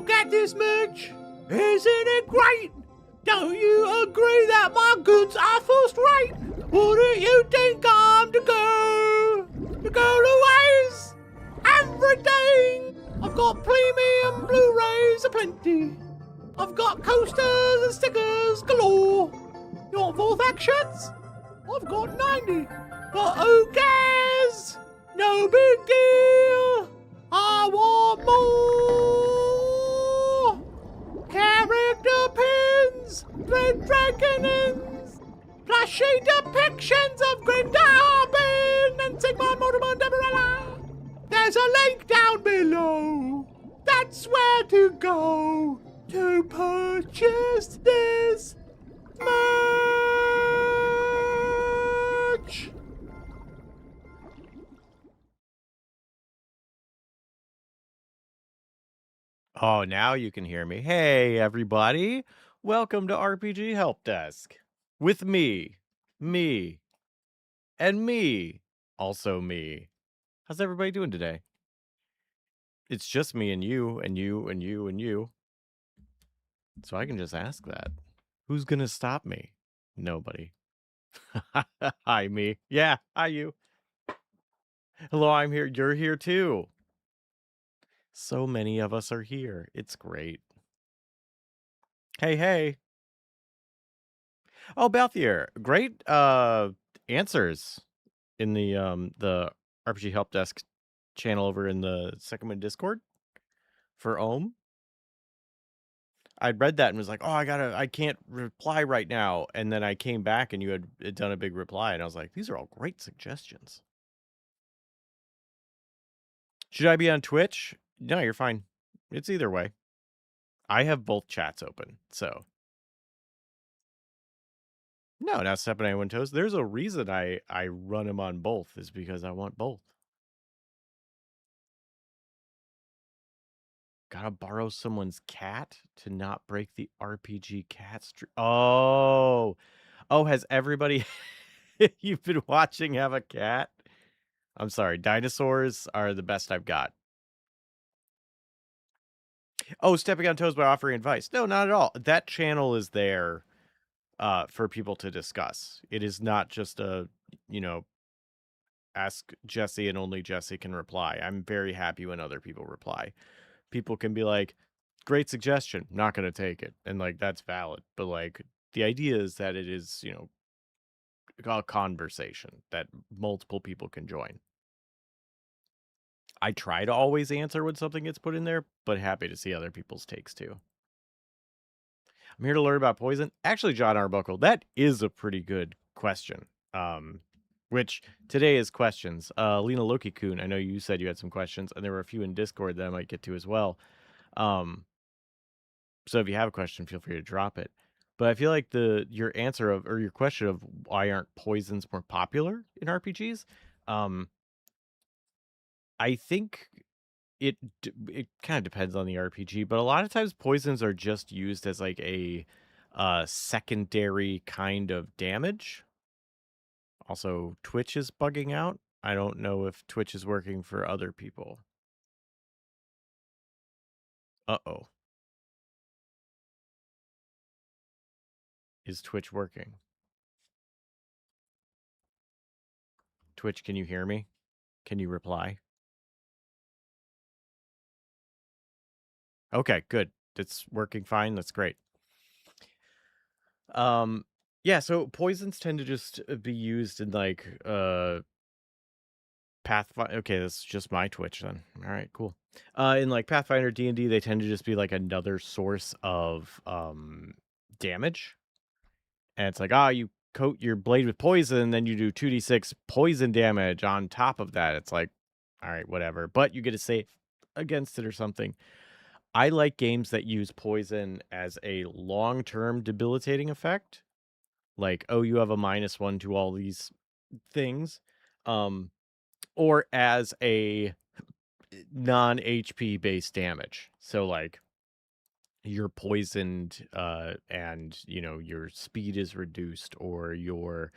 Look at this merch. Isn't it great? Don't you agree that my goods are first rate? Wouldn't you think I'm the girl? The girl who has everything. I've got premium Blu-rays aplenty. I've got coasters and stickers galore. You want full factions? I've got 90. But who cares? No big deal. I want more. Character pins, red dragonins, plushy depictions of Grinda Harbin and Sigmund Mortimer Deborah. There's a link down below. That's where to go to purchase this merch. Oh, now you can hear me. Hey, everybody. Welcome to RPG Help Desk. With me, and me. Also me. How's everybody doing today? It's just me and you, and you, and you, and you. So I can just ask that. Who's gonna stop me? Nobody. Hi, me. Yeah, hi, you. Hello, I'm here. You're here, too. So many of us are here. It's great. Hey, hey. Oh, Balthier, great answers in the RPG Help Desk channel over in the Second Wind Discord for Ohm. I'd read that and was like, oh, I can't reply right now. And then I came back and you had done a big reply, and I was like, these are all great suggestions. Should I be on Twitch? No, you're fine. It's either way. I have both chats open, so. No, not stepping anyone toes. There's a reason I run them on both, is because I want both. Gotta borrow someone's cat to not break the RPG cat streak. Oh, has everybody you've been watching have a cat? I'm sorry, dinosaurs are the best I've got. Oh, stepping on toes by offering advice. No, not at all. That channel is there for people to discuss. It is not just a, ask Jesse and only Jesse can reply. I'm very happy when other people reply. People can be like, great suggestion, not going to take it. And like, that's valid. But like, the idea is that it is, a conversation that multiple people can join. I try to always answer when something gets put in there, but happy to see other people's takes too. I'm here to learn about poison. Actually, John Arbuckle, that is a pretty good question. Which today is questions. Lena Loki-kun, I know you said you had some questions, and there were a few in Discord that I might get to as well. So if you have a question, feel free to drop it. But I feel like your answer or your question of why aren't poisons more popular in RPGs, I think it kind of depends on the RPG, but a lot of times poisons are just used as like a secondary kind of damage. Also, Twitch is bugging out. I don't know if Twitch is working for other people. Uh-oh. Is Twitch working? Twitch, can you hear me? Can you reply? Okay, good. It's working fine. That's great. Yeah, so poisons tend to just be used in like Pathfinder. Okay, that's just my Twitch then. All right, cool. In like Pathfinder D&D, they tend to just be like another source of damage. And it's like, you coat your blade with poison, then you do 2d6 poison damage on top of that. It's like, all right, whatever. But you get to save against it or something. I like games that use poison as a long-term debilitating effect. Like, you have a -1 to all these things. Or as a non-HP based damage. So like you're poisoned and your speed is reduced, or your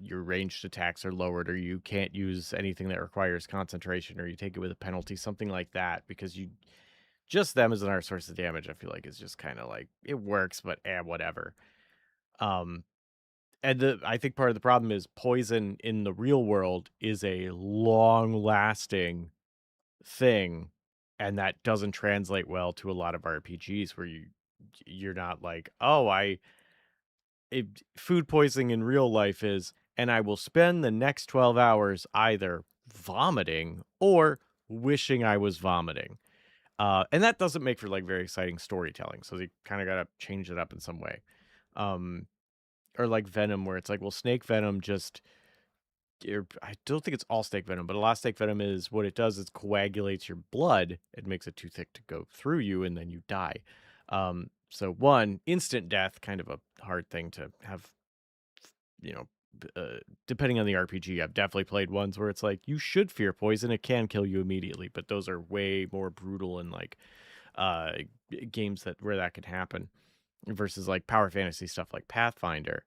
your ranged attacks are lowered, or you can't use anything that requires concentration, or you take it with a penalty, something like that, because you just them as another source of damage, I feel like is just kind of like it works, but whatever. Um, and I think part of the problem is poison in the real world is a long lasting thing, and that doesn't translate well to a lot of RPGs where you're not like, oh, food poisoning in real life is, and I will spend the next 12 hours either vomiting or wishing I was vomiting. And that doesn't make for like very exciting storytelling. So they kind of got to change it up in some way. Um, or like venom, where it's like, well, snake venom just, I don't think it's all snake venom, but a lot of snake venom is what it does is coagulates your blood. It makes it too thick to go through you, and then you die. So one, instant death, kind of a hard thing to have, you know, depending on the RPG. I've definitely played ones where it's like you should fear poison, it can kill you immediately, but those are way more brutal in like uh games that where that can happen versus like power fantasy stuff like Pathfinder.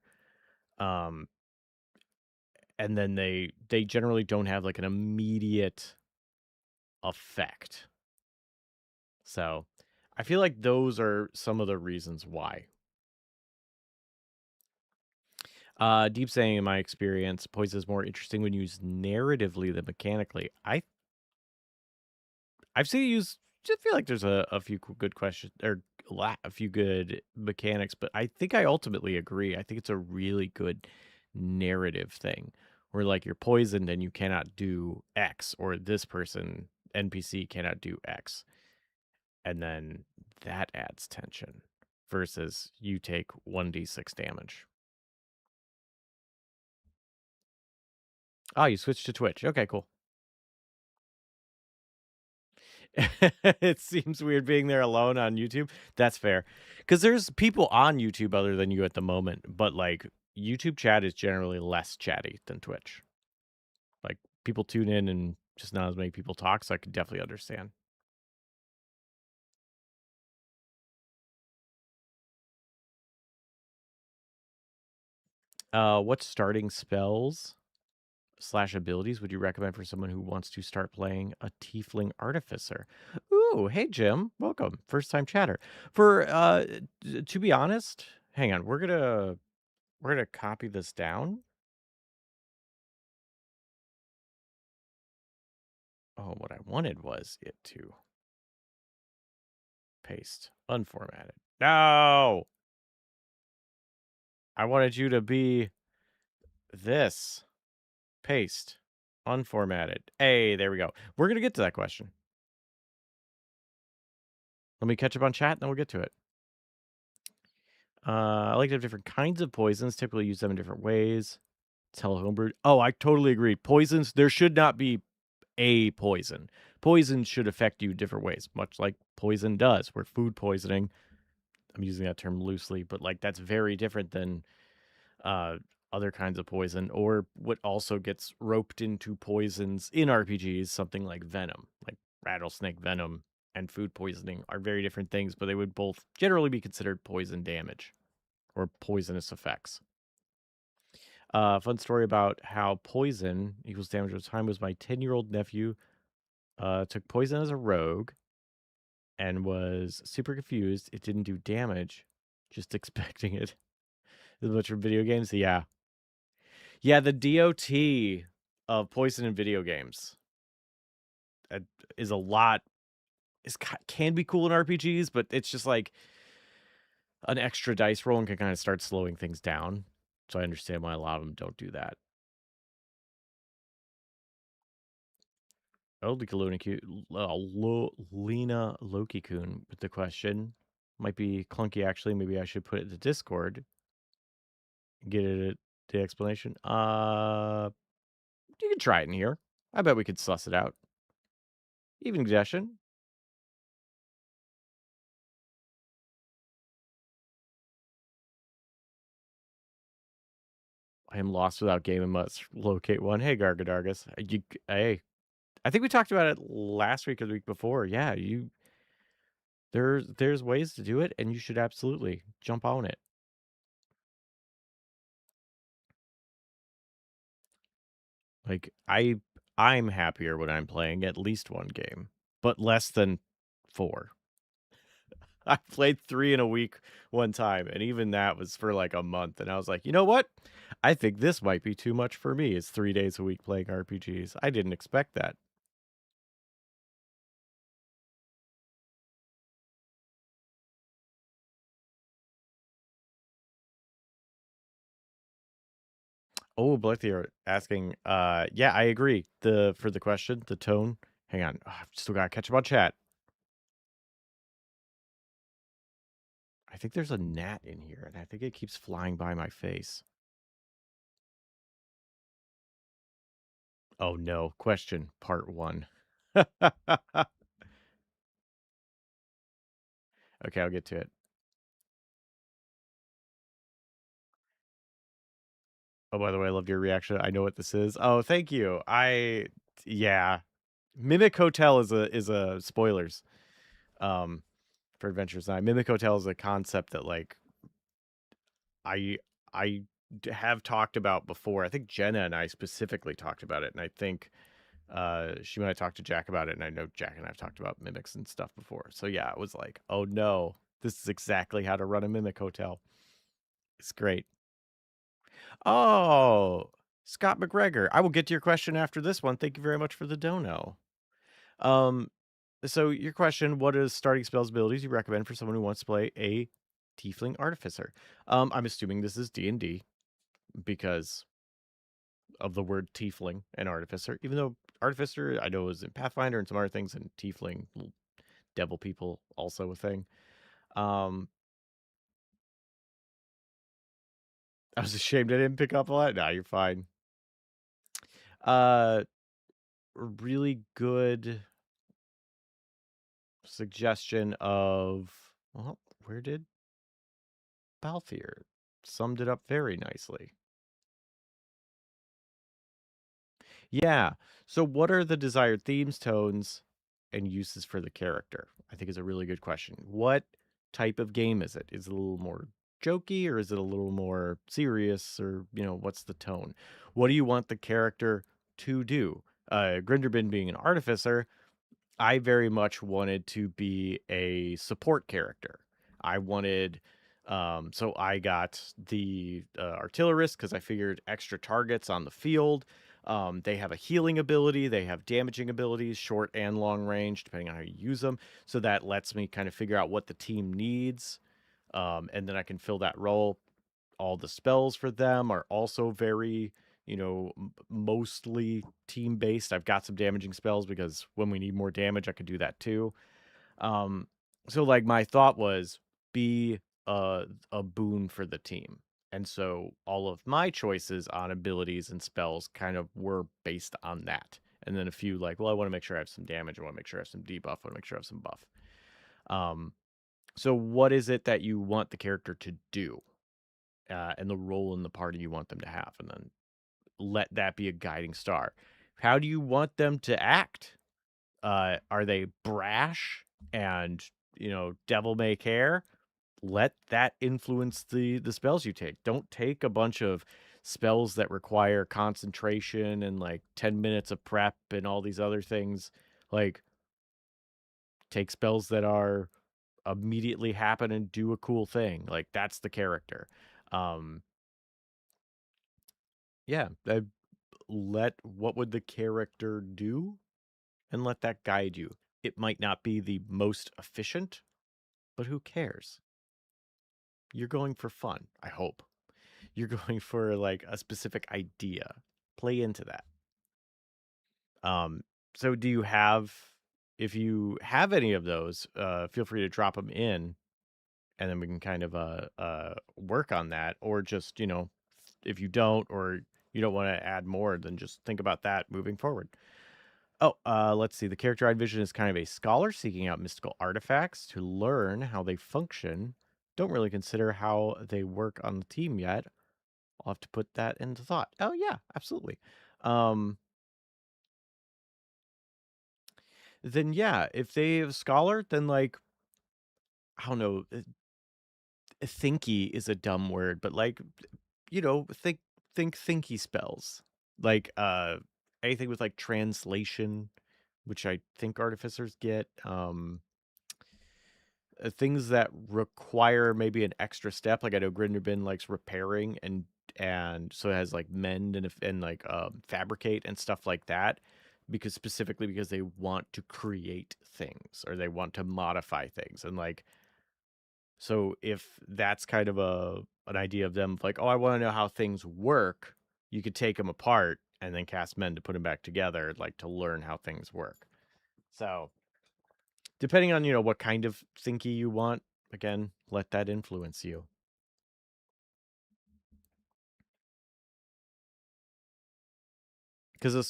Um and then they generally don't have like an immediate effect. So I feel like those are some of the reasons why. Deep saying, in my experience, poison is more interesting when used narratively than mechanically. I've seen it used. Just feel like there's a few good questions or a few good mechanics, but I think I ultimately agree. I think it's a really good narrative thing where like you're poisoned and you cannot do X, or this person NPC cannot do X, and then that adds tension versus you take 1d6 damage. Oh, you switched to Twitch. Okay, cool. It seems weird being there alone on YouTube. That's fair. Because there's people on YouTube other than you at the moment, but like YouTube chat is generally less chatty than Twitch. Like people tune in and just not as many people talk, so I could definitely understand. What starting spells slash abilities would you recommend for someone who wants to start playing a Tiefling Artificer? Ooh, hey Jim, welcome, first time chatter. For to be honest, hang on, we're gonna copy this down. Oh, what I wanted was it to paste unformatted. No, I wanted you to be this paste unformatted. Hey, there we go. We're gonna get to that question. Let me catch up on chat, and then we'll get to it. I like to have different kinds of poisons. Typically, use them in different ways. Tell homebrewed. Oh, I totally agree. Poisons. There should not be a poison. Poison should affect you different ways, much like poison does. Where food poisoning, I'm using that term loosely, but like that's very different than uh, other kinds of poison, or what also gets roped into poisons in RPGs, something like venom, like rattlesnake venom and food poisoning are very different things, but they would both generally be considered poison damage or poisonous effects. Fun story about how poison equals damage over time was my 10-year-old nephew took poison as a rogue and was super confused. It didn't do damage, just expecting it. As much from video games, yeah. Yeah, the DOT of poison in video games is a lot. Can be cool in RPGs, but it's just like an extra dice roll and can kind of start slowing things down. So I understand why a lot of them don't do that. Oh, Lena Loki-kun with the question. Might be clunky, actually. Maybe I should put it to Discord. Get it the explanation. You can try it in here. I bet we could suss it out. Evening session. I am lost without game and must locate one. Hey, Gargadargus. Hey, I think we talked about it last week or the week before. Yeah, there's ways to do it, and you should absolutely jump on it. Like I'm happier when I'm playing at least one game, but less than 4. I played 3 in a week one time, and even that was for like a month. And I was like, you know what? I think this might be too much for me. It's 3 days a week playing RPGs. I didn't expect that. Oh, Blythe asking, yeah, I agree. For the question, the tone. Hang on. I've still gotta catch up on chat. I think there's a gnat in here, and I think it keeps flying by my face. Oh no. Question part 1. Okay, I'll get to it. Oh, by the way, I loved your reaction. I know what this is. Oh, thank you. Yeah. Mimic Hotel is a spoilers. Um for Adventures 9. Mimic Hotel is a concept that like I I have talked about before. I think Jenna and I specifically talked about it, and I think she might have talked to Jack about it, and I know Jack and I've talked about mimics and stuff before. So yeah, it was like, oh no, this is exactly how to run a mimic hotel. It's great. Oh, Scott McGregor. I will get to your question after this one. Thank you very much for the dono. Um, so your question, what is starting spells abilities you recommend for someone who wants to play a tiefling artificer? I'm assuming this is D&D because of the word tiefling and artificer, even though artificer I know is in Pathfinder and some other things, and tiefling, devil people, also a thing. Um, I was ashamed I didn't pick up on that. Nah, you're fine. Uh, really good suggestion of, well, where did Balthier summed it up very nicely. Yeah. So what are the desired themes, tones, and uses for the character? I think is a really good question. What type of game is it? Is it a little more jokey, or is it a little more serious, or, what's the tone? What do you want the character to do? Grinderbin being an artificer, I very much wanted to be a support character. I wanted, so I got the artillerist because I figured extra targets on the field. They have a healing ability, they have damaging abilities, short and long range, depending on how you use them. So that lets me kind of figure out what the team needs, and then I can fill that role. All the spells for them are also very, mostly team based. I've got some damaging spells because when we need more damage, I could do that too. Um, so like my thought was be a boon for the team. And so all of my choices on abilities and spells kind of were based on that. And then a few like, well, I want to make sure I have some damage. I want to make sure I have some debuff. I want to make sure I have some buff. Um, so what is it that you want the character to do? And the role in the party you want them to have, and then let that be a guiding star. How do you want them to act? Are they brash and, devil may care? Let that influence the spells you take. Don't take a bunch of spells that require concentration and like 10 minutes of prep and all these other things. Like, take spells that are immediately happen and do a cool thing. Like, that's the character. Um, yeah, let what would the character do, and let that guide you. It might not be the most efficient, but who cares? You're going for fun, I hope. You're going for like a specific idea. Play into that. Um, so do you have, if you have any of those, feel free to drop them in, and then we can kind of work on that. Or just, if you don't, or you don't want to add more, then just think about that moving forward. Oh, let's see. The character I envision is kind of a scholar seeking out mystical artifacts to learn how they function. Don't really consider how they work on the team yet. I'll have to put that into thought. Oh yeah, absolutely. Um, then yeah, if they have a scholar, then like, I don't know, thinky is a dumb word, but like, think thinky spells. Like anything with like translation, which I think artificers get. Things that require maybe an extra step. Like I know Grinderbin likes repairing and so it has like mend and like fabricate and stuff like that because specifically because they want to create things or they want to modify things and like so if that's kind of an idea of them like, oh, I want to know how things work, you could take them apart and then cast mend to put them back together, like to learn how things work. So depending on, what kind of thinky you want, again, let that influence you. Because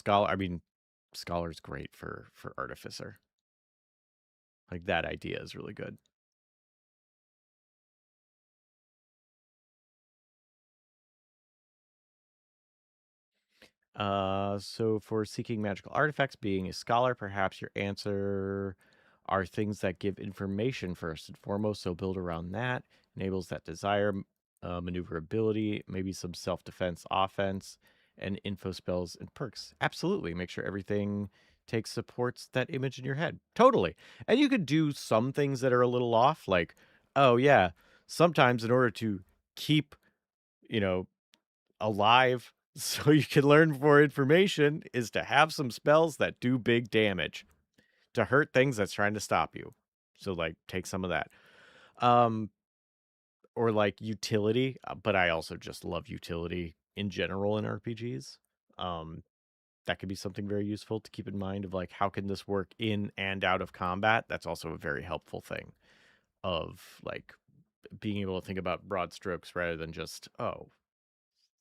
scholar's great for artificer. Like that idea is really good. So for seeking magical artifacts, being a scholar, perhaps your answer are things that give information first and foremost. So build around that, enables that desire, maneuverability, maybe some self-defense, offense, and info spells and perks. Absolutely, make sure everything supports that image in your head. Totally, and you could do some things that are a little off, like, oh yeah, sometimes in order to keep, you know, alive so you can learn more information is to have some spells that do big damage to hurt things that's trying to stop you. So like take some of that. Um or like utility, but I also just love utility in general in RPGs. Um that could be something very useful to keep in mind of like how can this work in and out of combat? That's also a very helpful thing of like being able to think about broad strokes rather than just, oh,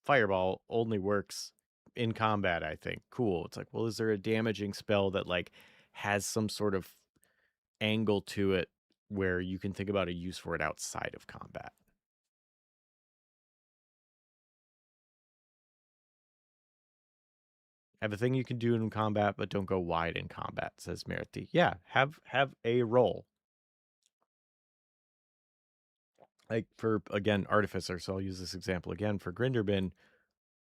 fireball only works in combat, I think. Cool. It's like, well, is there a damaging spell that like has some sort of angle to it where you can think about a use for it outside of combat? Have a thing you can do in combat, but don't go wide in combat, says Merity. Yeah, have a role. Like for again, Artificer, so I'll use this example again for Grinderbin.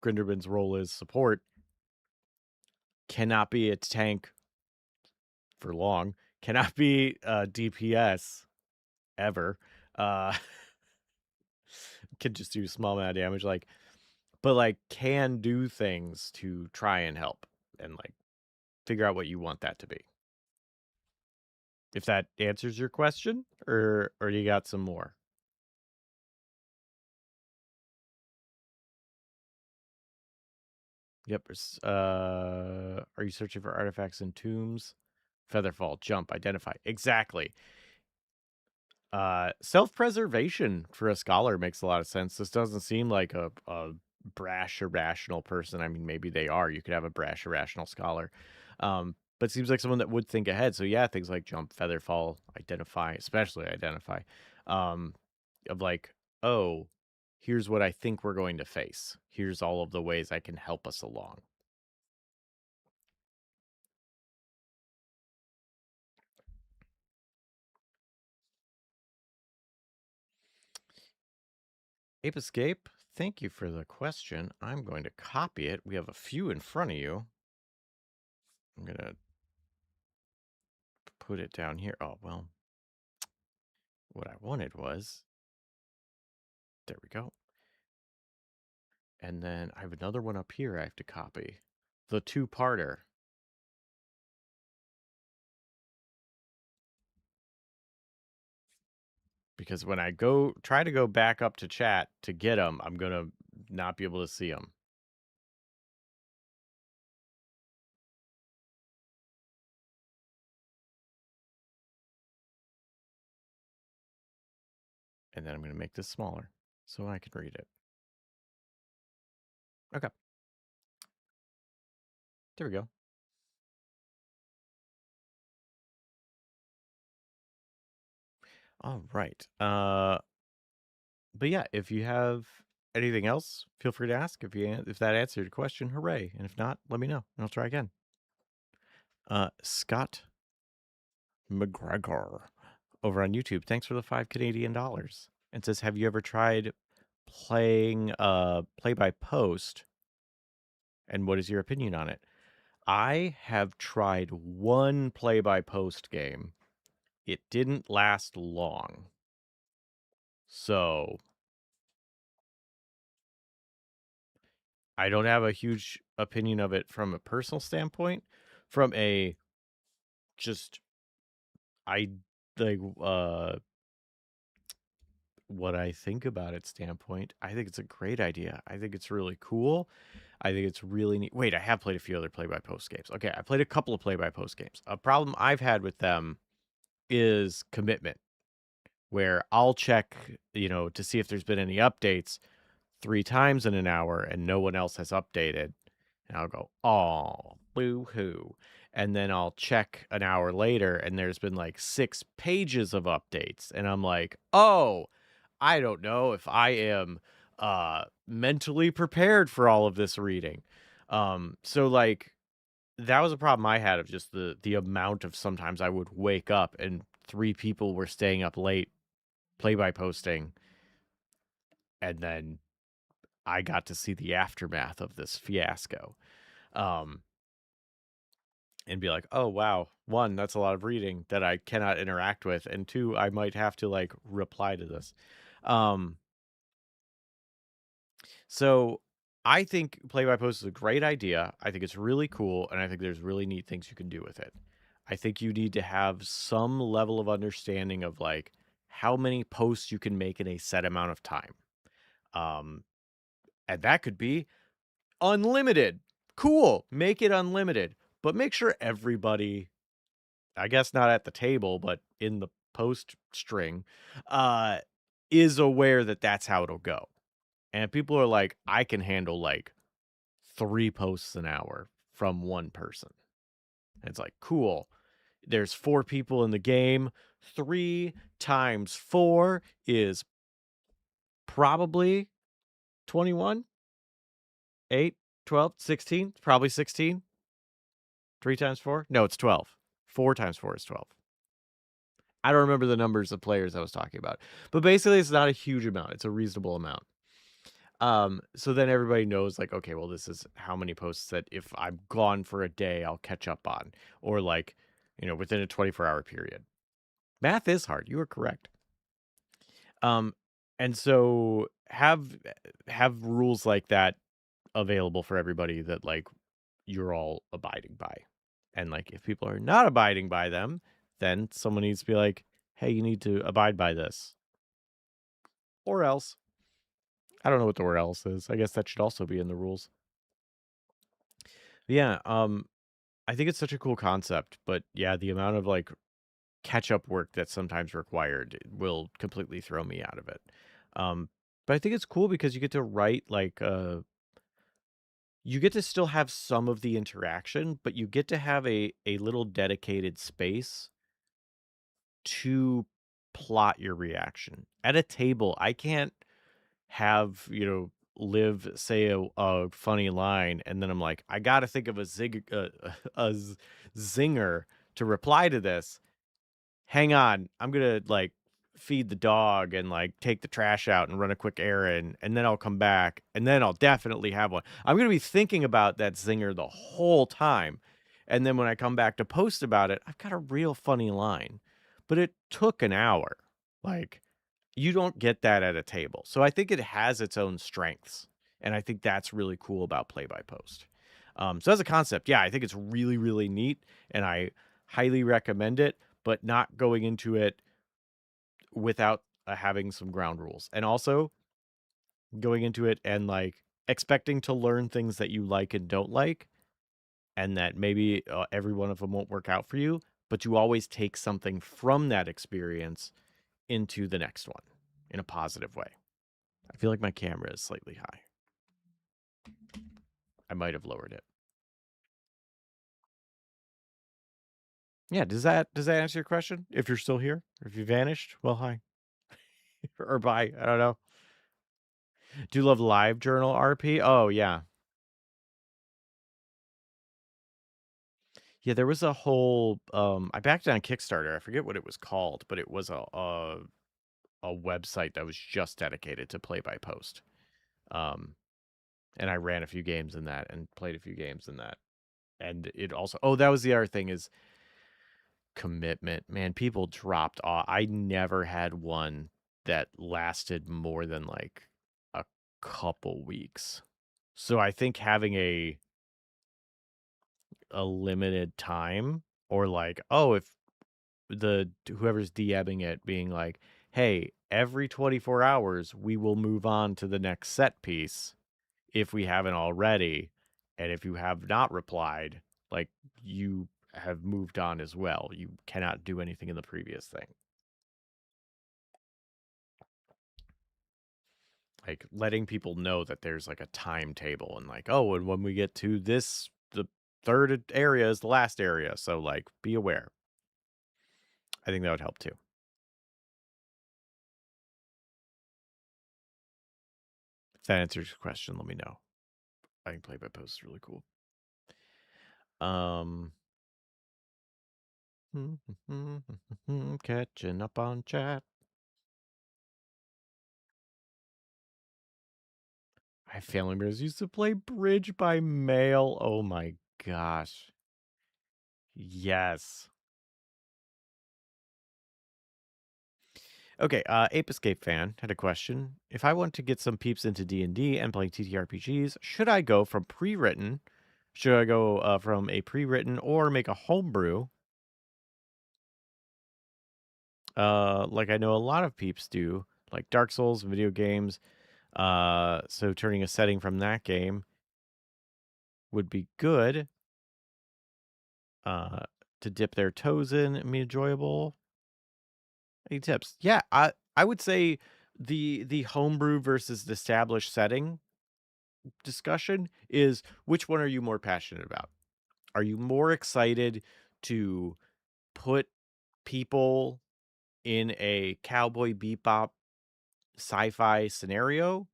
Grinderbin's role is support, cannot be a tank for long, cannot be DPS ever. Uh can just do small amount of damage, like, but like can do things to try and help and like figure out what you want that to be. If that answers your question, or you got some more? Yep. Are you searching for artifacts in tombs? Featherfall, jump, identify. Exactly. Self-preservation for a scholar makes a lot of sense. This doesn't seem like a brash, irrational person. I mean, maybe they are. You could have a brash, irrational scholar. But it seems like someone that would think ahead. So yeah, things like jump, featherfall, identify, especially identify, um, of like, oh, here's what I think we're going to face. Here's all of the ways I can help us along. Ape Escape, thank you for the question. I'm going to copy it. We have a few in front of you. I'm going to put it down here. Oh, well, what I wanted was, there we go. And then I have another one up here I have to copy. The two-parter. Because when I try to go back up to chat to get them, I'm going to not be able to see them. And then I'm going to make this smaller so I can read it. Okay. There we go. All right. But yeah, if you have anything else, feel free to ask. If that answered your question, hooray! And if not, let me know, and I'll try again. Scott McGregor over on YouTube. Thanks for the $5 Canadian. And says, have you ever tried playing play by post? And what is your opinion on it? I have tried one play-by-post game. It didn't last long. So I don't have a huge opinion of it from a personal standpoint. From a just I like what I think about it standpoint, I think it's a great idea. I think it's really cool. I think it's really neat. Wait, I have played a few other play-by-post games. Okay, I played a couple of play-by-post games. A problem I've had with them is commitment, where I'll check, to see if there's been any updates 3 times in an hour and no one else has updated. And I'll go, oh, boo hoo. And then I'll check an hour later and there's been like 6 pages of updates. And I'm like, oh, I don't know if I am mentally prepared for all of this reading. So like that was a problem I had of just the amount of sometimes I would wake up and 3 people were staying up late play by posting, and then I got to see the aftermath of this fiasco. Um, and be like, oh wow, 1, that's a lot of reading that I cannot interact with, and 2, I might have to like reply to this. Um, so I think play by post is a great idea. I think it's really cool, and I think there's really neat things you can do with it. I think you need to have some level of understanding of like how many posts you can make in a set amount of time. Um, and that could be unlimited. Cool. Make it unlimited, but make sure everybody, I guess not at the table, but in the post string, uh, is aware that that's how it'll go. And people are like, I can handle like 3 posts an hour from one person. And it's like, cool. There's 4 people in the game. 3 times 4 is probably 21, 8, 12, 16, probably 16. 3 times 4? No, it's 12. 4 times 4 is 12. I don't remember the numbers of players I was talking about. But basically, it's not a huge amount. It's a reasonable amount. So then everybody knows, like, okay, well, this is how many posts that if I'm gone for a day, I'll catch up on. Or like, within a 24-hour period. Math is hard. You are correct. And so have rules like that available for everybody that like you're all abiding by. And like if people are not abiding by them, then someone needs to be like, hey, you need to abide by this. Or else. I don't know what the or else is. I guess that should also be in the rules. But yeah, I think it's such a cool concept, but yeah, the amount of like catch up work that's sometimes required will completely throw me out of it. But I think it's cool because you get to write like you get to still have some of the interaction, but you get to have a little dedicated space to plot your reaction. At a table, I can't have, Liv say a funny line and then I'm like, I got to think of a zinger to reply to this. Hang on, I'm going to like feed the dog and like take the trash out and run a quick errand and then I'll come back and then I'll definitely have one. I'm going to be thinking about that zinger the whole time. And then when I come back to post about it, I've got a real funny line. But it took an hour. Like you don't get that at a table. So I think it has its own strengths. And I think that's really cool about play by post. So as a concept, yeah, I think it's really, really neat. And I highly recommend it, but not going into it without having some ground rules. And also going into it and like expecting to learn things that you like and don't like. And that maybe every one of them won't work out for you, but you always take something from that experience into the next one in a positive way. I feel like my camera is slightly high. I might have lowered it. Yeah, does that answer your question? If you're still here, or if you vanished, well, hi. Or bye. I don't know. Do you love live journal RP? Oh, yeah. Yeah, there was a whole I backed on Kickstarter. I forget what it was called, but it was a website that was just dedicated to play by post. Um and I ran a few games in that and played a few games in that. And it also, oh, that was the other thing is commitment. Man, people dropped off. I never had one that lasted more than like a couple weeks. So I think having a limited time, or like, oh, if the whoever's DMing it being like, hey, every 24 hours we will move on to the next set piece if we haven't already, and if you have not replied, like, you have moved on as well. You cannot do anything in the previous thing. Like, letting people know that there's like a timetable, and like, oh, and when we get to this, the third area is the last area, so like, be aware. I think that would help too. If that answers your question, let me know. I think play by post is really cool. Catching up on chat. My family members used to play bridge by mail. Oh my gosh. Yes. Okay, Ape Escape fan had a question. If I want to get some peeps into D&D and playing TTRPGs, should I go from pre-written? Should I go from a pre-written or make a homebrew? Like I know a lot of peeps do, like Dark Souls, video games. So turning a setting from that game would be good. To dip their toes in and be enjoyable. Any tips? Yeah, I would say the homebrew versus the established setting discussion is, which one are you more passionate about? Are you more excited to put people in a Cowboy Bebop sci-fi scenario,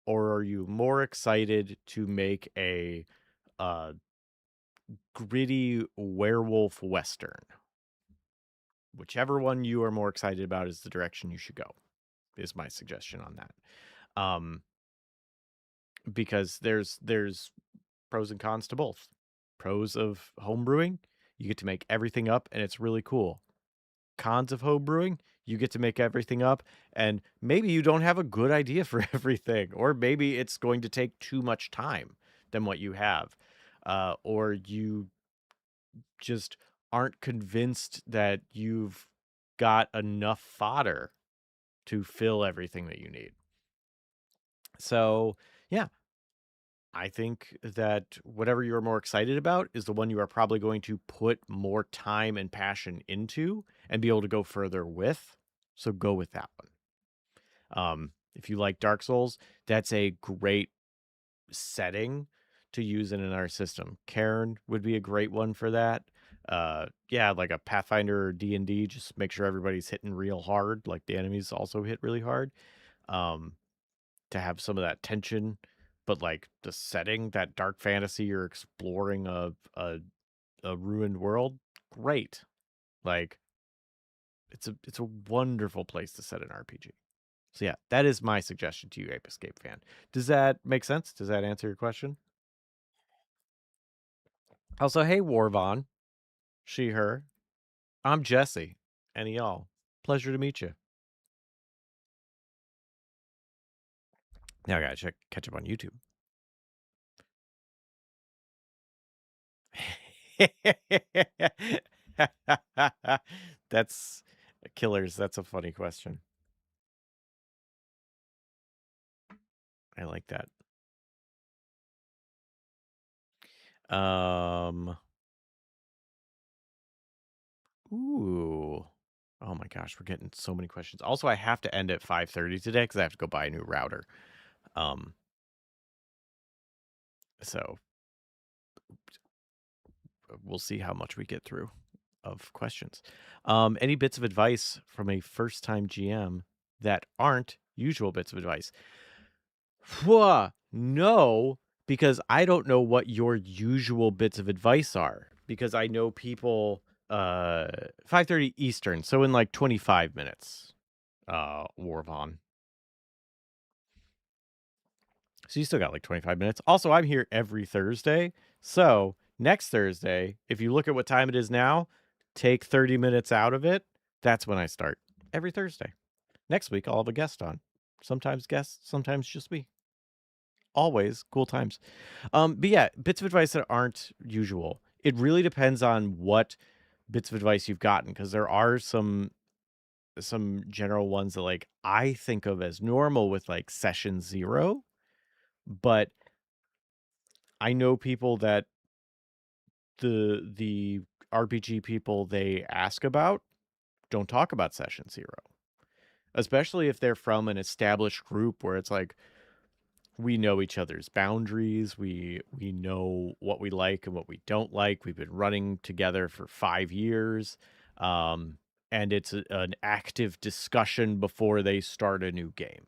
or are you more excited to make a gritty werewolf western? Whichever one you are more excited about is the direction you should go, is my suggestion on that. Because there's pros and cons to both. Pros of homebrewing, you get to make everything up and it's really cool. Cons of homebrewing, you get to make everything up and maybe you don't have a good idea for everything, or maybe it's going to take too much time than what you have, or you just aren't convinced that you've got enough fodder to fill everything that you need. So, yeah, I think that whatever you're more excited about is the one you are probably going to put more time and passion into and be able to go further with. So go with that one. If you like Dark Souls, that's a great setting to use in another system. Cairn would be a great one for that. Yeah, like a Pathfinder or D&D, just make sure everybody's hitting real hard, like the enemies also hit really hard. To have some of that tension, but like the setting, that dark fantasy, you're exploring a ruined world, great. Like it's a wonderful place to set an RPG. So yeah, that is my suggestion to you, Ape Escape fan. Does that make sense? Does that answer your question? Also, hey Warvon, she, her. I'm Jesse, and y'all. Pleasure to meet you. Now I gotta catch up on YouTube. That's killers. That's a funny question. I like that. Ooh. Oh my gosh, we're getting so many questions. Also, I have to end at 5:30 today because I have to go buy a new router. So we'll see how much we get through of questions. Any bits of advice from a first-time GM that aren't usual bits of advice? No, because I don't know what your usual bits of advice are. Because I know people 5:30 Eastern, so in like 25 minutes. Warvon. So you still got like 25 minutes. Also, I'm here every Thursday, so Next Thursday, if you look at what time it is now, take 30 minutes out of it. That's when I start every Thursday. Next week, I'll have a guest on. Sometimes guests, sometimes just me. Always cool times. But yeah, bits of advice that aren't usual. It really depends on what bits of advice you've gotten, because there are some general ones that like I think of as normal with like session 0, but I know people that the RPG people they ask about don't talk about session 0, especially if they're from an established group where it's like we know each other's boundaries, we know what we like and what we don't like. We've been running together for 5 years. And it's an active discussion before they start a new game.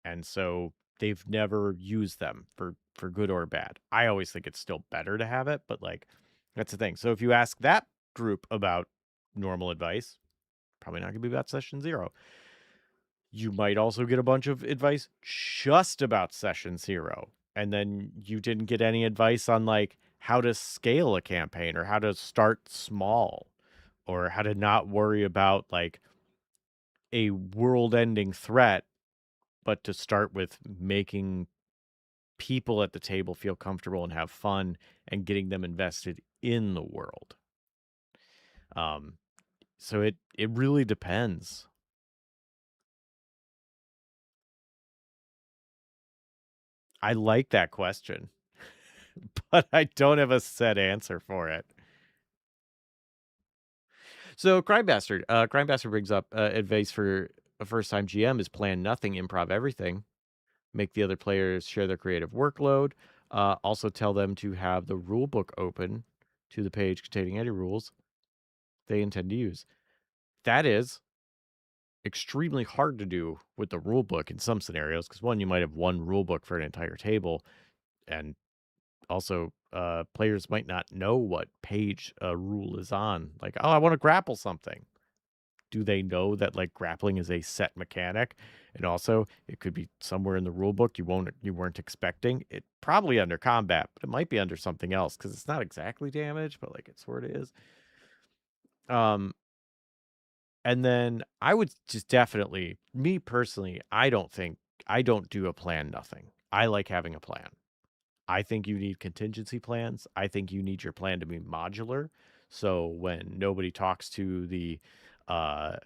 And so they've never used them for good or bad. I always think it's still better to have it, but like that's the thing. So if you ask that group about normal advice, probably not going to be about session 0. You might also get a bunch of advice just about session 0, and then you didn't get any advice on like how to scale a campaign or how to start small or how to not worry about like a world-ending threat, but to start with making people at the table feel comfortable and have fun and getting them invested in the world. So it really depends. I like that question, but I don't have a set answer for it. So Crime Bastard brings up advice for a first-time GM is plan nothing, improv everything, make the other players share their creative workload. Also tell them to have the rule book open to the page containing any rules they intend to use. That is extremely hard to do with the rule book in some scenarios, because one, you might have one rule book for an entire table, and also players might not know what page a rule is on. Like, oh, I want to grapple something. Do they know that like grappling is a set mechanic? And also it could be somewhere in the rule book you weren't expecting it, probably under combat, but it might be under something else because it's not exactly damage, but like it sort of is. And then I would just definitely, me personally, I don't do a plan nothing. I like having a plan. I think you need contingency plans. I think you need your plan to be modular. So when nobody talks to uh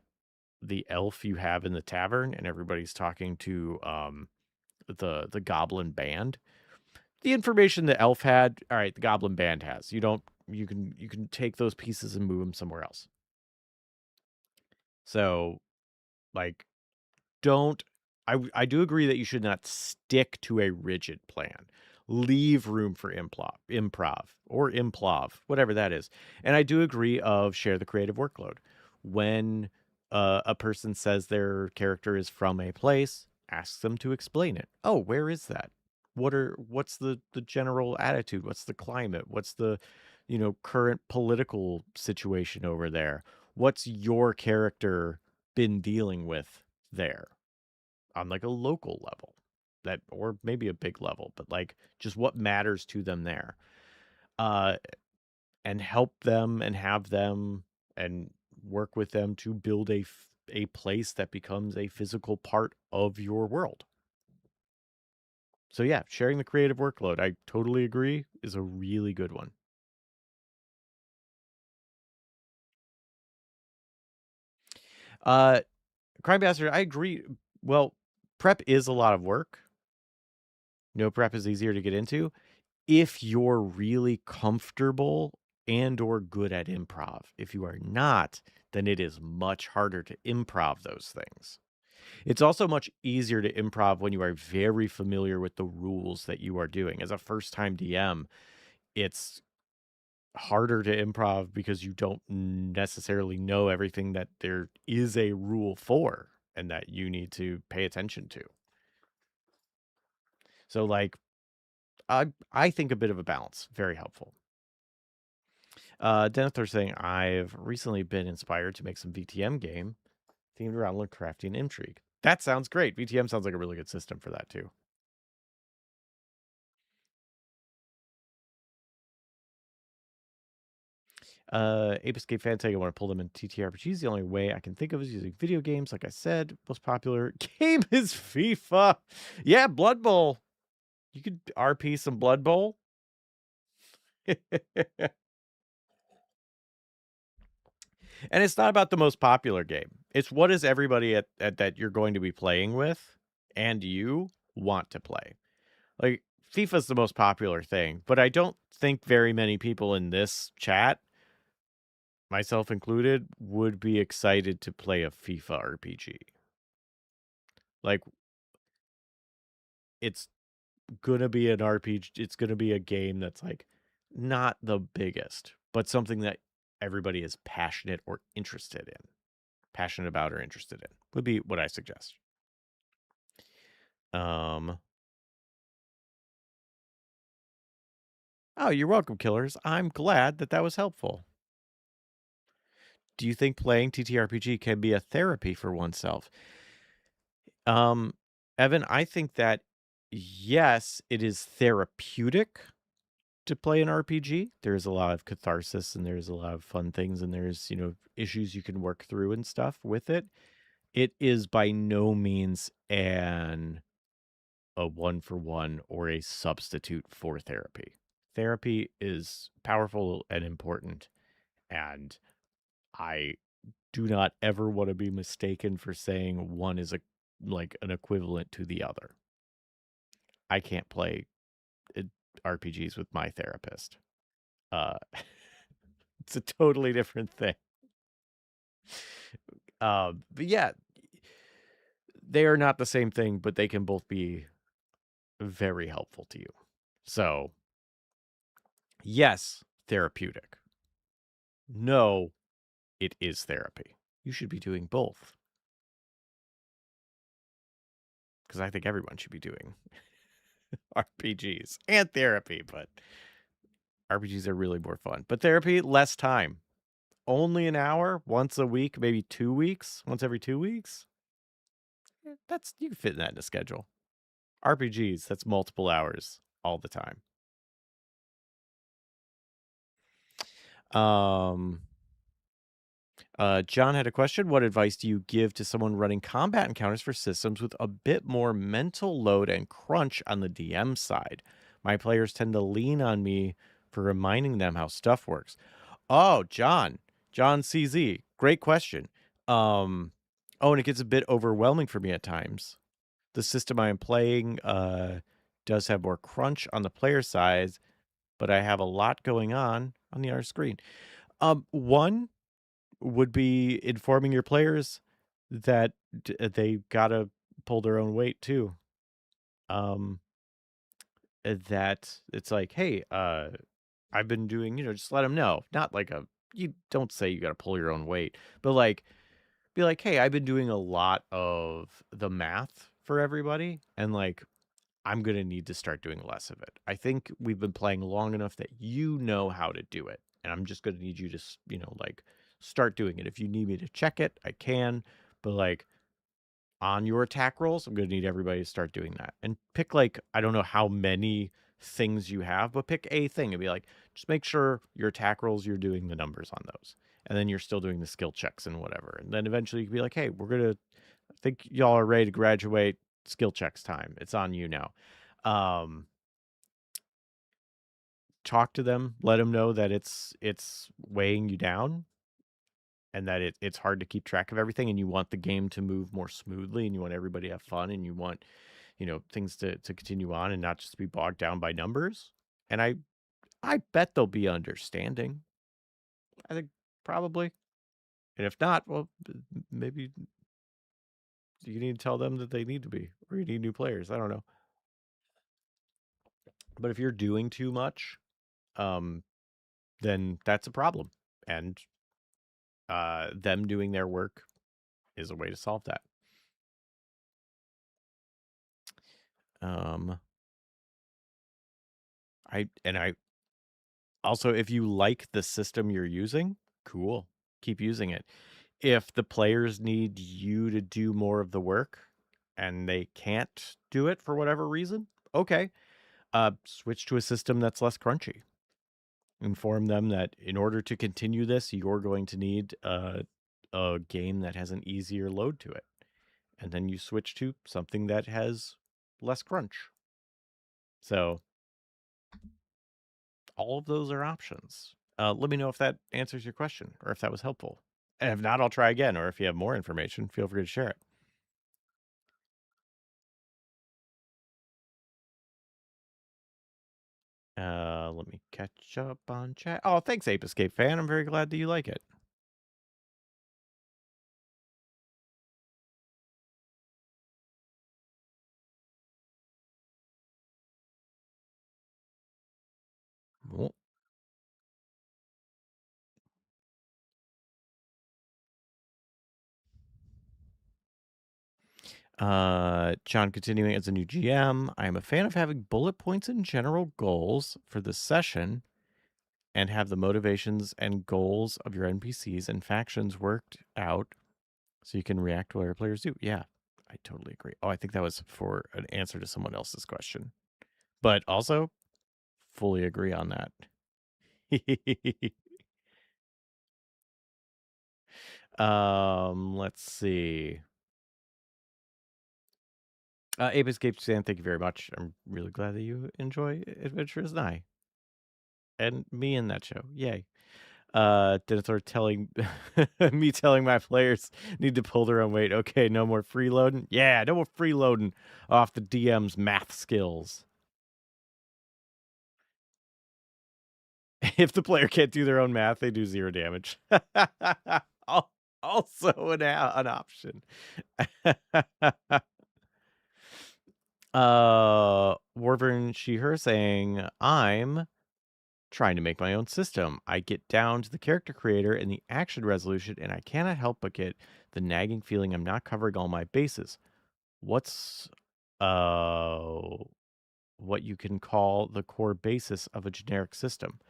the elf you have in the tavern and everybody's talking to the goblin band, the information the elf had, all right, the goblin band has. You can take those pieces and move them somewhere else. So like don't I do agree that you should not stick to a rigid plan. Leave room for improv, whatever that is. And I do agree of share the creative workload. When a person says their character is from a place, ask them to explain it. Oh, where is that? What's the general attitude? What's the climate? What's the, current political situation over there? What's your character been dealing with there on like a local level, that, or maybe a big level, but like just what matters to them there, uh and help them and have them and work with them to build a place that becomes a physical part of your world. So yeah, sharing the creative workload, I totally agree, is a really good one. uh Crime Bastard, I agree. Well, prep is a lot of work. No prep is easier to get into if you're really comfortable and or good at improv. If you are not, then it is much harder to improv those things. It's also much easier to improv when you are very familiar with the rules that you are doing. As a first-time DM, it's harder to improv because you don't necessarily know everything that there is a rule for and that you need to pay attention to. So like I think a bit of a balance, very helpful. Denethor saying, I've recently been inspired to make some VTM game themed around Lovecraftian intrigue. That sounds great. VTM sounds like a really good system for that too. Ape Escape fan saying I want to pull them in TTRPGs. The only way I can think of is using video games. Like I said, most popular game is FIFA. Yeah, Blood Bowl. You could RP some Blood Bowl. And it's not about the most popular game. It's what is everybody at that you're going to be playing with and you want to play. Like FIFA's the most popular thing, but I don't think very many people in this chat, myself included, would be excited to play a FIFA RPG. Like it's gonna be an RPG, it's gonna be a game that's like not the biggest, but something that everybody is passionate or interested in. Passionate about or interested in would be what I suggest. Oh, you're welcome, killers. I'm glad that that was helpful. Do you think playing TTRPG can be a therapy for oneself? Evan, I think that yes, it is therapeutic to play an RPG. There's a lot of catharsis and there's a lot of fun things and there's, issues you can work through and stuff with it. It is by no means a one-for-one or a substitute for therapy. Therapy is powerful and important, and I do not ever want to be mistaken for saying one is like an equivalent to the other. I can't play RPGs with my therapist. It's a totally different thing. But yeah, they are not the same thing, but they can both be very helpful to you. So, yes, therapeutic. No, it is therapy. You should be doing both. Because I think everyone should be doing RPGs and therapy, but RPGs are really more fun. But therapy, less time. Only an hour, once a week, maybe 2 weeks, once every 2 weeks. That's you can fit that in a schedule. RPGs, that's multiple hours all the time. John had a question. What advice do you give to someone running combat encounters for systems with a bit more mental load and crunch on the DM side? My players tend to lean on me for reminding them how stuff works. Oh, John CZ, great question. Oh, and it gets a bit overwhelming for me at times. The system I am playing does have more crunch on the player side, but I have a lot going on the other screen. One would be informing your players that they gotta pull their own weight too. That it's like, hey, I've been doing, just let them know. Not like you don't say you gotta pull your own weight, but like, be like, hey, I've been doing a lot of the math for everybody, and like, I'm gonna need to start doing less of it. I think we've been playing long enough that you know how to do it, and I'm just gonna need you to, like, start doing it. If you need me to check it, I can, but like on your attack rolls, I'm gonna need everybody to start doing that. And pick like I don't know how many things you have, but pick a thing and be like, just make sure your attack rolls you're doing the numbers on those, and then you're still doing the skill checks and whatever. And then eventually you can be like, hey, I think y'all are ready to graduate. Skill checks time. It's on you now. Talk to them, let them know that it's weighing you down and that it's hard to keep track of everything, and you want the game to move more smoothly, and you want everybody to have fun, and you want things to continue on and not just be bogged down by numbers. And I bet they'll be understanding. I think probably. And if not, well, maybe you need to tell them that they need to be, or you need new players. I don't know. But if you're doing too much, then that's a problem. And them doing their work is a way to solve that. I also, if you like the system you're using, cool, keep using it. If the players need you to do more of the work and they can't do it for whatever reason, okay, switch to a system that's less crunchy. Inform them that in order to continue this, you're going to need a game that has an easier load to it. And then you switch to something that has less crunch. So all of those are options. Let me know if that answers your question or if that was helpful. And if not, I'll try again. Or if you have more information, feel free to share it. Let me catch up on chat. Oh, thanks, Ape Escape fan. I'm very glad that you like it. Cool. John continuing as a new GM. I am a fan of having bullet points and general goals for the session and have the motivations and goals of your NPCs and factions worked out so you can react to what our players do. Yeah, I totally agree. Oh, I think that was for an answer to someone else's question. But also, fully agree on that. Let's see. Abe Escape Stan, thank you very much. I'm really glad that you enjoy Adventures Nigh. And me in that show. Yay. Denethor telling me telling my players need to pull their own weight. Okay, no more freeloading. Yeah, no more freeloading off the DM's math skills. If the player can't do their own math, they do 0 damage. Also an option. Warburn She-Her saying, I'm trying to make my own system. I get down to the character creator and the action resolution, and I cannot help but get the nagging feeling I'm not covering all my bases. What's what you can call the core basis of a generic system?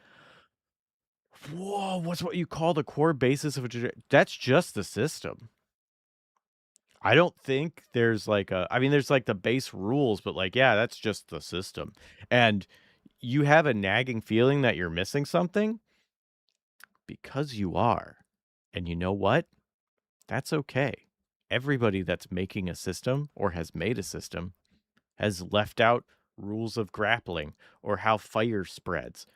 Whoa, what's what you call the core basis of a generic? That's just the system. I don't think there's like I mean, there's like the base rules, but like, yeah, that's just the system. And you have a nagging feeling that you're missing something because you are. And you know what? That's okay. Everybody that's making a system or has made a system has left out rules of grappling or how fire spreads.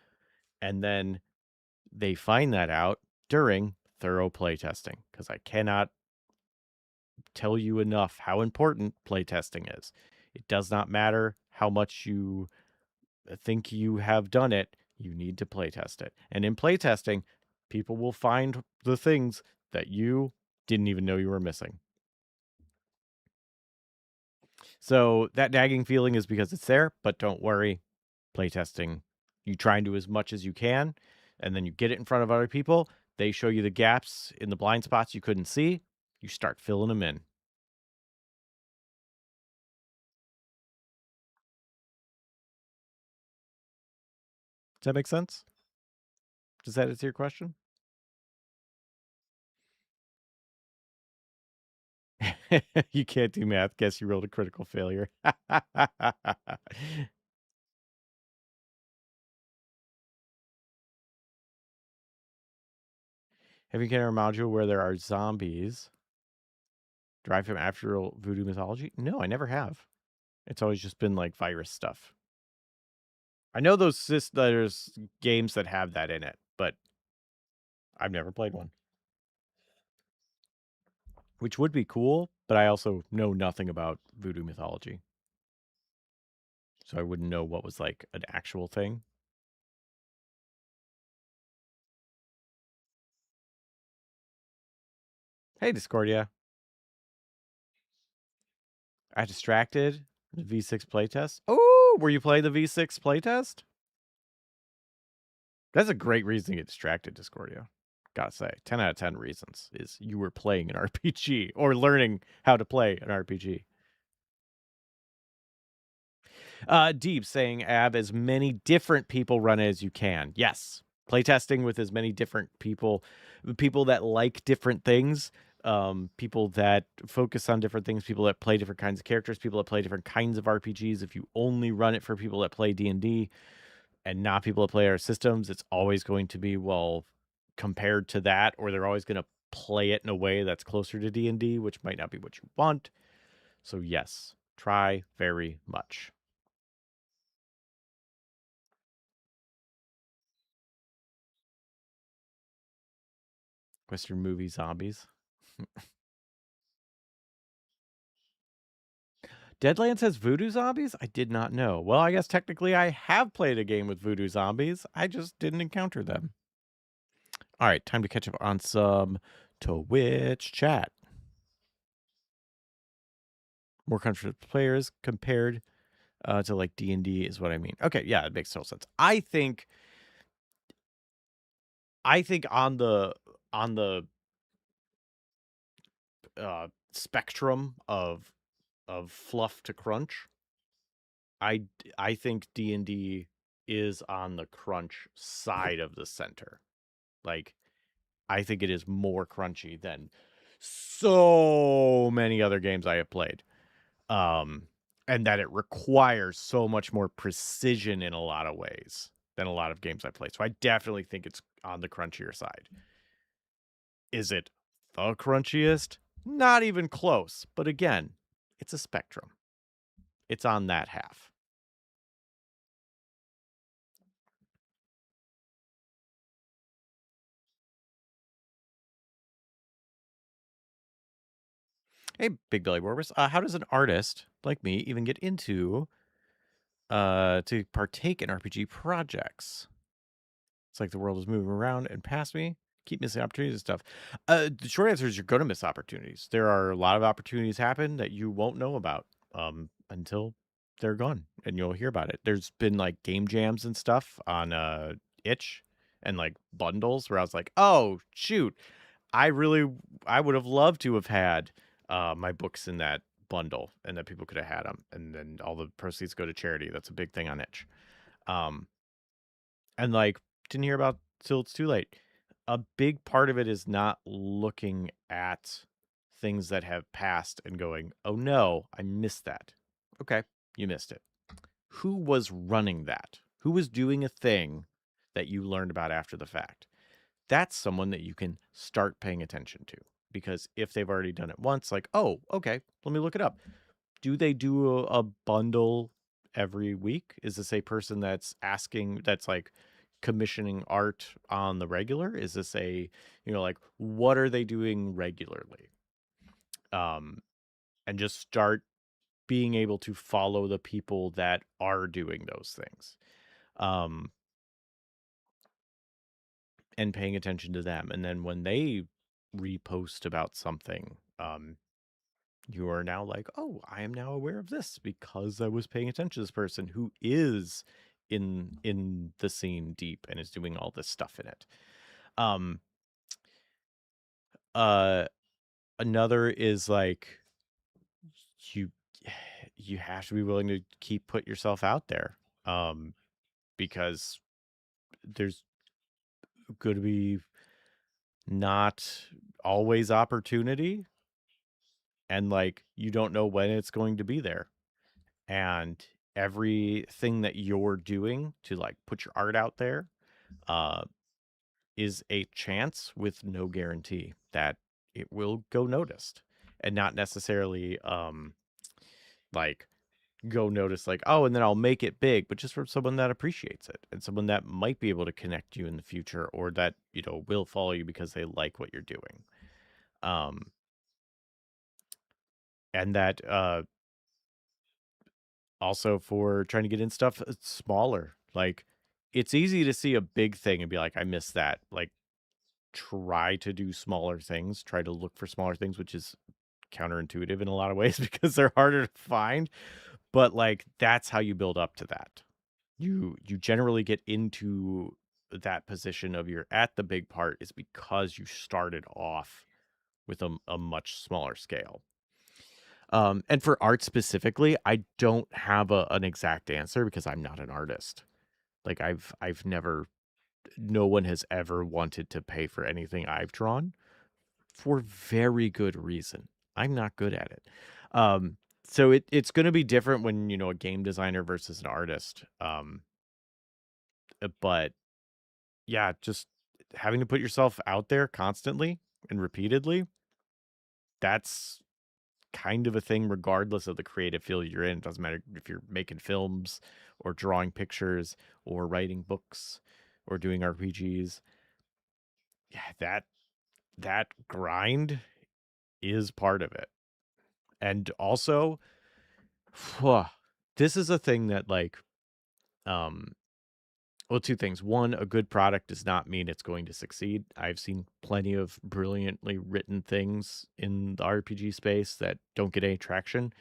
And then they find that out during thorough playtesting, because I cannot tell you enough how important playtesting is. It does not matter how much you think you have done it, you need to playtest it. And in playtesting, people will find the things that you didn't even know you were missing. So that nagging feeling is because it's there, but don't worry. Playtesting, you try and do as much as you can, and then you get it in front of other people. They show you the gaps in the blind spots you couldn't see. You start filling them in. Does that make sense? Does that answer your question? You can't do math. Guess you rolled a critical failure. Have you encountered a module where there are zombies derived from actual voodoo mythology? No, I never have. It's always just been like virus stuff. I know there's games that have that in it, but I've never played one. Which would be cool, but I also know nothing about voodoo mythology. So I wouldn't know what was like an actual thing. Hey, Discordia. I distracted the V6 playtest. Oh, were you playing the V6 playtest? That's a great reason to get distracted, Discordia. Gotta say, 10 out of 10 reasons is you were playing an RPG or learning how to play an RPG. Deep saying, Ab, as many different people run it as you can. Yes. Playtesting with as many different people that like different things, people that focus on different things, people that play different kinds of characters, people that play different kinds of RPGs. If you only run it for people that play D&D, and not people that play our systems, it's always going to be, well, compared to that, or they're always going to play it in a way that's closer to D&D, which might not be what you want. So yes, try very much. Western movie zombies. Deadlands has voodoo zombies? I did not know. Well, I guess technically I have played a game with voodoo zombies. I just didn't encounter them. All right, time to catch up on some Twitch chat. More comfortable players compared to like D&D is what I mean. Okay, yeah, it makes total sense. I think on the spectrum of fluff to crunch, I think D&D is on the crunch side of the center. Like, I think it is more crunchy than so many other games I have played. And that it requires so much more precision in a lot of ways than a lot of games I play. So I definitely think it's on the crunchier side. Is it the crunchiest? Not even close. But again, it's a spectrum. It's on that half. Hey, Big Belly Warburst. How does an artist like me even get into to partake in RPG projects? It's like the world is moving around and past me. Keep missing opportunities and stuff. The short answer is you're going to miss opportunities. There are a lot of opportunities happen that you won't know about until they're gone, and you'll hear about it. There's been like game jams and stuff on itch and like bundles where I was like, oh shoot, I would have loved to have had my books in that bundle, and that people could have had them, and then all the proceeds go to charity. That's a big thing on itch. And like didn't hear about till it's too late. A big part of it is not looking at things that have passed and going, oh no, I missed that. Okay, you missed it. Who was running that? Who was doing a thing that you learned about after the fact? That's someone that you can start paying attention to, because if they've already done it once, like, oh, okay, let me look it up. Do they do a bundle every week? Is this a person that's like commissioning art on the regular? Is this like, what are they doing regularly? And just start being able to follow the people that are doing those things. And paying attention to them. And then when they repost about something, you are now like, oh, I am now aware of this because I was paying attention to this person who is in the scene deep and is doing all this stuff in it. Another is like you have to be willing to put yourself out there, because there's going to be not always opportunity, and like you don't know when it's going to be there, and everything that you're doing to like put your art out there is a chance with no guarantee that it will go noticed, and not necessarily like go notice like, oh, and then I'll make it big, but just from someone that appreciates it and someone that might be able to connect you in the future, or that will follow you because they like what you're doing. And that also for trying to get in stuff smaller. Like, it's easy to see a big thing and be like, I missed that. Like, try to do smaller things, try to look for smaller things, which is counterintuitive in a lot of ways because they're harder to find. But like, that's how you build up to that. You generally get into that position of you're at the big part is because you started off with a much smaller scale. And for art specifically, I don't have an exact answer because I'm not an artist. Like, I've never, no one has ever wanted to pay for anything I've drawn, for very good reason. I'm not good at it. So it's going to be different when, a game designer versus an artist. But yeah, just having to put yourself out there constantly and repeatedly, that's kind of a thing regardless of the creative field you're in. It doesn't matter if you're making films or drawing pictures or writing books or doing RPGs. Yeah, that grind is part of it. And also, this is a thing that like um well, two things. One, a good product does not mean it's going to succeed. I've seen plenty of brilliantly written things in the RPG space that don't get any traction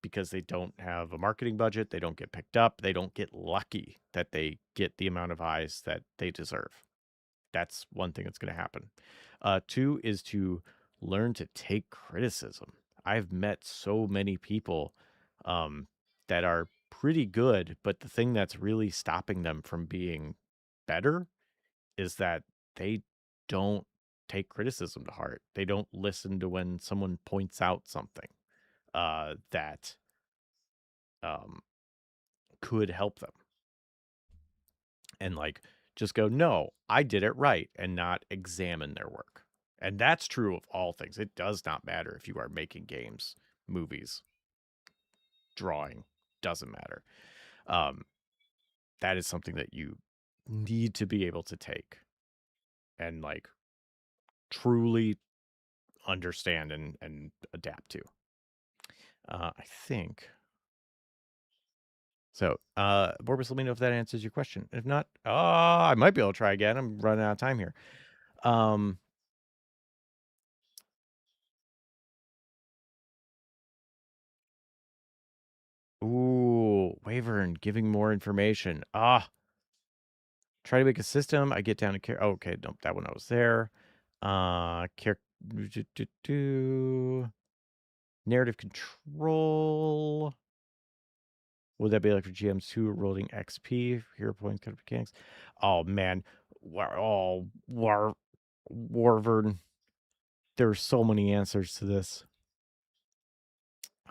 because they don't have a marketing budget. They don't get picked up. They don't get lucky that they get the amount of eyes that they deserve. That's one thing that's going to happen. Two is to learn to take criticism. I've met so many people um, that are pretty good, but the thing that's really stopping them from being better is that they don't take criticism to heart. They don't listen to when someone points out something that um, could help them. And like just go, no, I did it right, and not examine their work. And that's true of all things. It does not matter if you are making games, movies, drawing, doesn't matter. Um, that is something that you need to be able to take and like truly understand and adapt to. I think. So, Borbus, let me know if that answers your question. If not, I might be able to try again. I'm running out of time here. Ooh, Wyvern giving more information. Try to make a system. I get down to care. Oh, okay, nope, that one I was there. Care. Narrative control. Would that be like for GMs too, rolling XP, hero points, kind of mechanics? Oh man, Warvern. There's so many answers to this.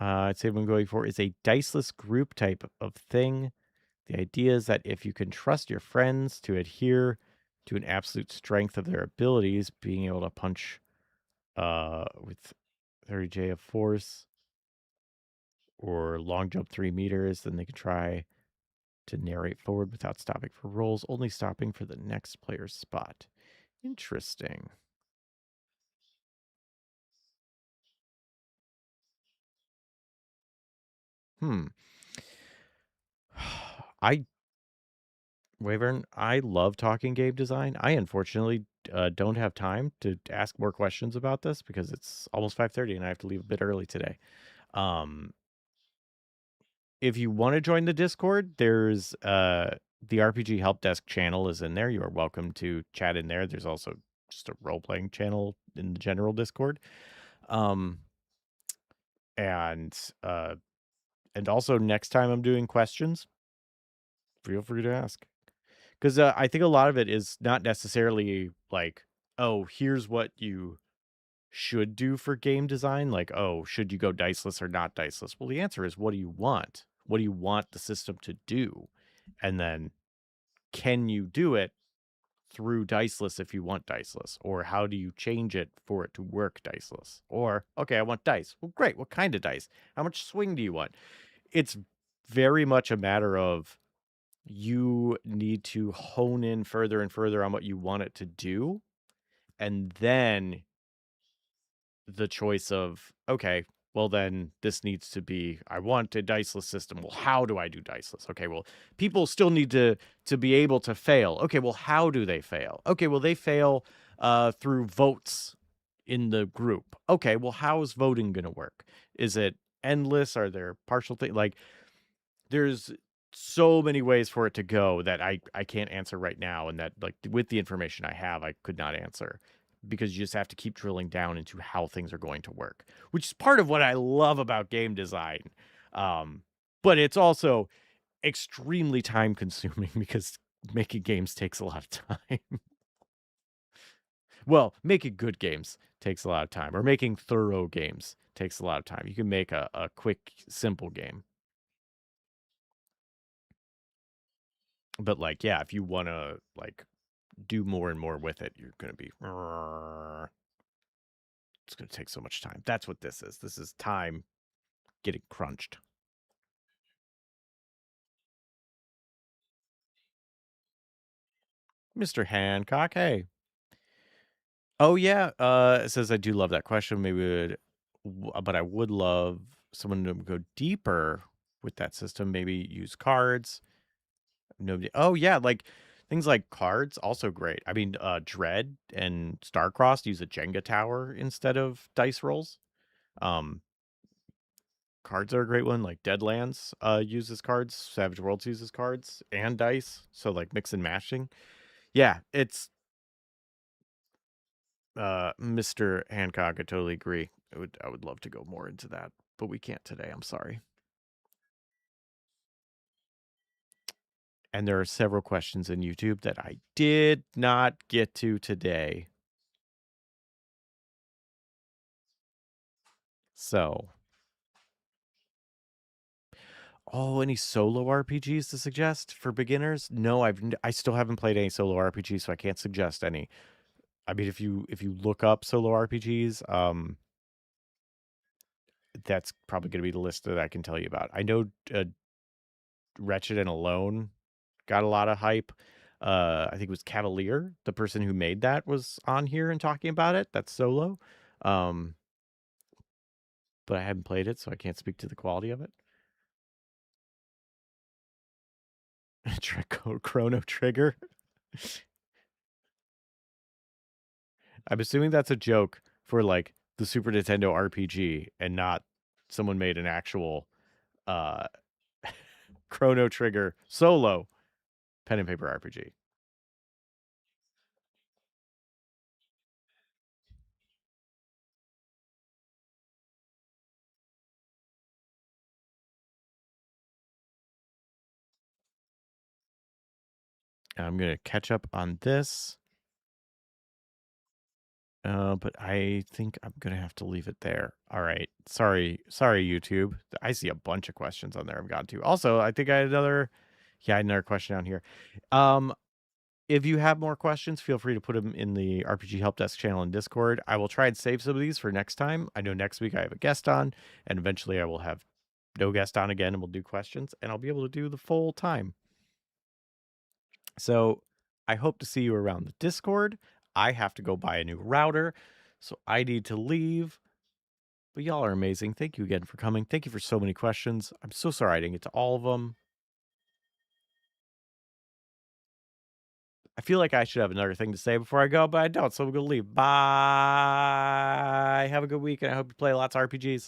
I'd say what I'm going for is a diceless group type of thing. The idea is that if you can trust your friends to adhere to an absolute strength of their abilities, being able to punch with 30J of force or long jump 3 meters, then they can try to narrate forward without stopping for rolls, only stopping for the next player's spot. Interesting. I Wavern, I love talking game design. I unfortunately don't have time to ask more questions about this because it's almost 5:30 and I have to leave a bit early today. If you want to join the Discord, there's the RPG Help Desk channel is in there. You are welcome to chat in there. There's also just a role-playing channel in the general Discord. And also next time I'm doing questions, feel free to ask. Because I think a lot of it is not necessarily like, oh, here's what you should do for game design. Like, oh, should you go diceless or not diceless? Well, the answer is, what do you want? What do you want the system to do? And then can you do it through diceless if you want diceless? Or how do you change it for it to work diceless? Or, okay, I want dice. Well, great. What kind of dice? How much swing do you want? It's very much a matter of you need to hone in further and further on what you want it to do. And then the choice of, okay, well, then this needs to be, I want a diceless system. Well, how do I do diceless? Okay, well, people still need to be able to fail. Okay, well, how do they fail? Okay, well, they fail through votes in the group. Okay, well, how is voting going to work? Is it endless? Are there partial things? Like, there's so many ways for it to go that I can't answer right now, and that like with the information I have, I could not answer, because you just have to keep drilling down into how things are going to work, which is part of what I love about game design. But it's also extremely time consuming because making games takes a lot of time. Well, making good games takes a lot of time, or making thorough games takes a lot of time. You can make a quick, simple game. But like, yeah, if you want to like do more and more with it, you're going to be it's going to take so much time. That's what this is. This is time getting crunched. Mr. Hancock, hey. Oh yeah, it says I do love that question. Maybe but I would love someone to go deeper with that system. Maybe use cards. Nobody. Oh yeah, like things like cards also great. I mean, Dread and Starcrossed use a Jenga tower instead of dice rolls. Um, cards are a great one. Like Deadlands uses cards. Savage Worlds uses cards and dice. So like mix and matching. Yeah, it's Mr. Hancock, I totally agree. I would love to go more into that, but we can't today. I'm sorry. And there are several questions in YouTube that I did not get to today. So, any solo RPGs to suggest for beginners? No, I still haven't played any solo RPGs, so I can't suggest any. I mean, if you look up solo RPGs, that's probably going to be the list that I can tell you about. I know Wretched and Alone got a lot of hype. I think it was Cavalier, the person who made that, was on here and talking about it. That's solo. But I haven't played it, so I can't speak to the quality of it. Chrono Trigger. I'm assuming that's a joke for like the Super Nintendo RPG and not someone made an actual uh Chrono Trigger solo pen and paper RPG. I'm going to catch up on this. But I think I'm gonna have to leave it there. All right. Sorry, YouTube. I see a bunch of questions on there I've gotten to. Also, I think I had another question down here. If you have more questions, feel free to put them in the RPG Help Desk channel in Discord. I will try and save some of these for next time. I know next week I have a guest on, and eventually I will have no guest on again, and we'll do questions, and I'll be able to do the full time. So I hope to see you around the Discord. I have to go buy a new router, so I need to leave. But y'all are amazing. Thank you again for coming. Thank you for so many questions. I'm so sorry I didn't get to all of them. I feel like I should have another thing to say before I go, but I don't, so I'm going to leave. Bye. Have a good week, and I hope you play lots of RPGs.